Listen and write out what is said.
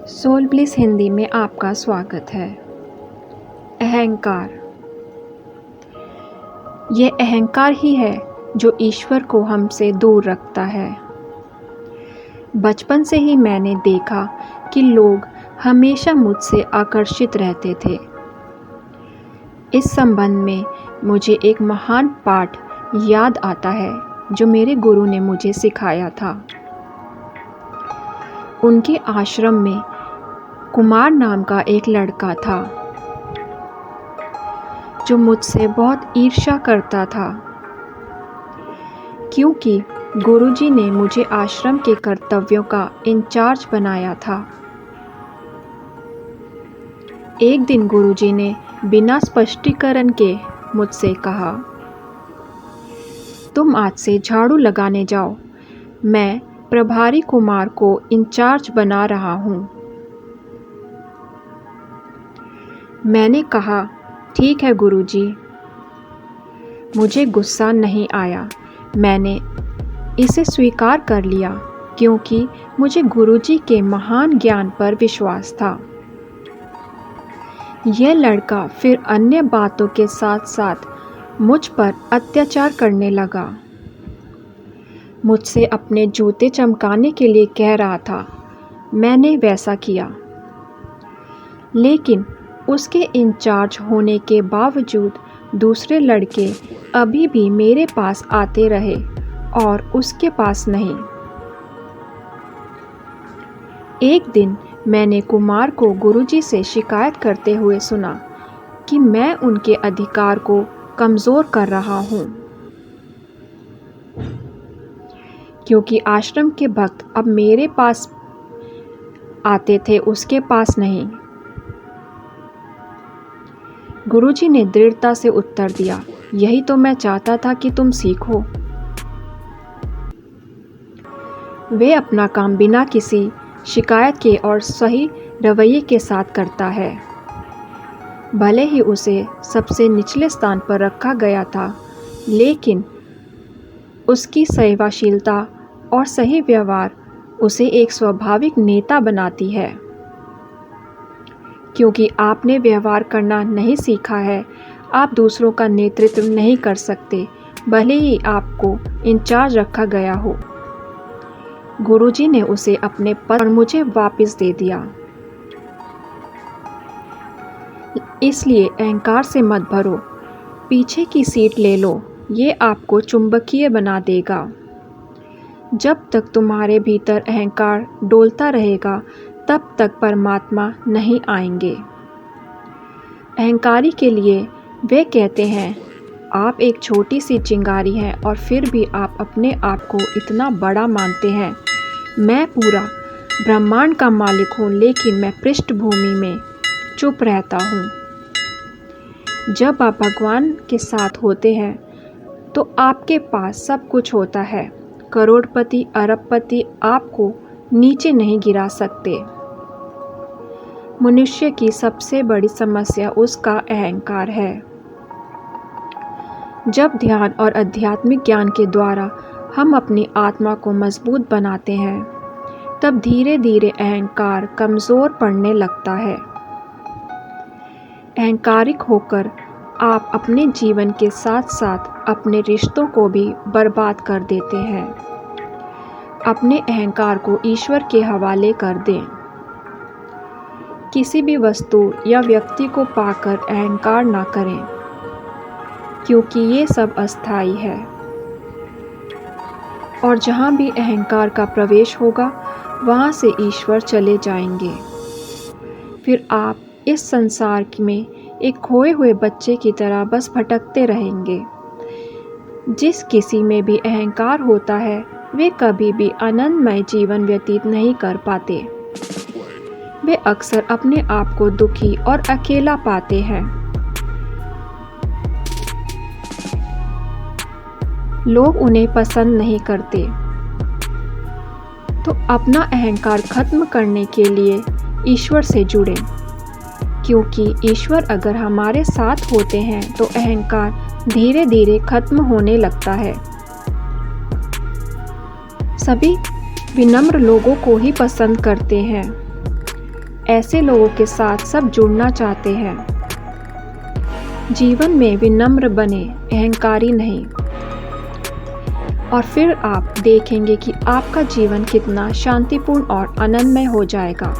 Soul bliss Hindi में आपका स्वागत है। अहंकार। ये अहंकार ही है जो ईश्वर को हमसे दूर रखता है। बचपन से ही मैंने देखा कि लोग हमेशा मुझसे आकर्षित रहते थे। इस संबंध में मुझे एक महान पाठ याद आता है जो मेरे गुरु ने मुझे सिखाया था। उनके आश्रम में कुमार नाम का एक लड़का था जो मुझसे बहुत ईर्ष्या करता था, क्योंकि गुरुजी ने मुझे आश्रम के कर्तव्यों का इंचार्ज बनाया था। एक दिन गुरुजी ने बिना स्पष्टीकरण के मुझसे कहा, तुम आज से झाड़ू लगाने जाओ, मैं प्रभारी कुमार को इंचार्ज बना रहा हूँ। मैंने कहा, ठीक है गुरुजी। मुझे गुस्सा नहीं आया, मैंने इसे स्वीकार कर लिया क्योंकि मुझे गुरुजी के महान ज्ञान पर विश्वास था। यह लड़का फिर अन्य बातों के साथ साथ मुझ पर अत्याचार करने लगा। मुझसे अपने जूते चमकाने के लिए कह रहा था। मैंने वैसा किया, लेकिन उसके इंचार्ज होने के बावजूद दूसरे लड़के अभी भी मेरे पास आते रहे और उसके पास नहीं। एक दिन मैंने कुमार को गुरुजी से शिकायत करते हुए सुना कि मैं उनके अधिकार को कमज़ोर कर रहा हूँ, क्योंकि आश्रम के भक्त अब मेरे पास आते थे, उसके पास नहीं। गुरुजी ने दृढ़ता से उत्तर दिया, यही तो मैं चाहता था कि तुम सीखो। वे अपना काम बिना किसी शिकायत के और सही रवैये के साथ करता है। भले ही उसे सबसे निचले स्थान पर रखा गया था, लेकिन उसकी सेवाशीलता और सही व्यवहार उसे एक स्वाभाविक नेता बनाती है। क्योंकि आपने व्यवहार करना नहीं सीखा है, आप दूसरों का नेतृत्व नहीं कर सकते, भले ही आपको इंचार्ज रखा गया हो। गुरुजी ने उसे अपने पद और मुझे वापस दे दिया। इसलिए अहंकार से मत भरो, पीछे की सीट ले लो, ये आपको चुंबकीय बना देगा। जब तक तुम्हारे भीतर अहंकार डोलता रहेगा, तब तक परमात्मा नहीं आएंगे। अहंकारी के लिए वे कहते हैं, आप एक छोटी सी चिंगारी हैं और फिर भी आप अपने आप को इतना बड़ा मानते हैं। मैं पूरा ब्रह्मांड का मालिक हूँ, लेकिन मैं पृष्ठभूमि में चुप रहता हूँ। जब आप भगवान के साथ होते हैं तो आपके पास सब कुछ होता है। करोड़पति, अरबपति आपको नीचे नहीं गिरा सकते। मनुष्य की सबसे बड़ी समस्या उसका अहंकार है। जब ध्यान और आध्यात्मिक ज्ञान के द्वारा हम अपनी आत्मा को मजबूत बनाते हैं, तब धीरे धीरे अहंकार कमज़ोर पड़ने लगता है। अहंकारिक होकर आप अपने जीवन के साथ साथ अपने रिश्तों को भी बर्बाद कर देते हैं। अपने अहंकार को ईश्वर के हवाले कर दें। किसी भी वस्तु या व्यक्ति को पाकर अहंकार ना करें, क्योंकि ये सब अस्थायी है। और जहाँ भी अहंकार का प्रवेश होगा, वहाँ से ईश्वर चले जाएंगे। फिर आप इस संसार में एक खोए हुए बच्चे की तरह बस भटकते रहेंगे। जिस किसी में भी अहंकार होता है, वे कभी भी आनंदमय जीवन व्यतीत नहीं कर पाते। वे अक्सर अपने आप को दुखी और अकेला पाते हैं। लोग उन्हें पसंद नहीं करते। तो अपना अहंकार खत्म करने के लिए ईश्वर से जुड़ें, क्योंकि ईश्वर अगर हमारे साथ होते हैं तो अहंकार धीरे धीरे खत्म होने लगता है। सभी विनम्र लोगों को ही पसंद करते हैं। ऐसे लोगों के साथ सब जुड़ना चाहते हैं। जीवन में विनम्र बने, अहंकारी नहीं। और फिर आप देखेंगे कि आपका जीवन कितना शांतिपूर्ण और आनंदमय हो जाएगा।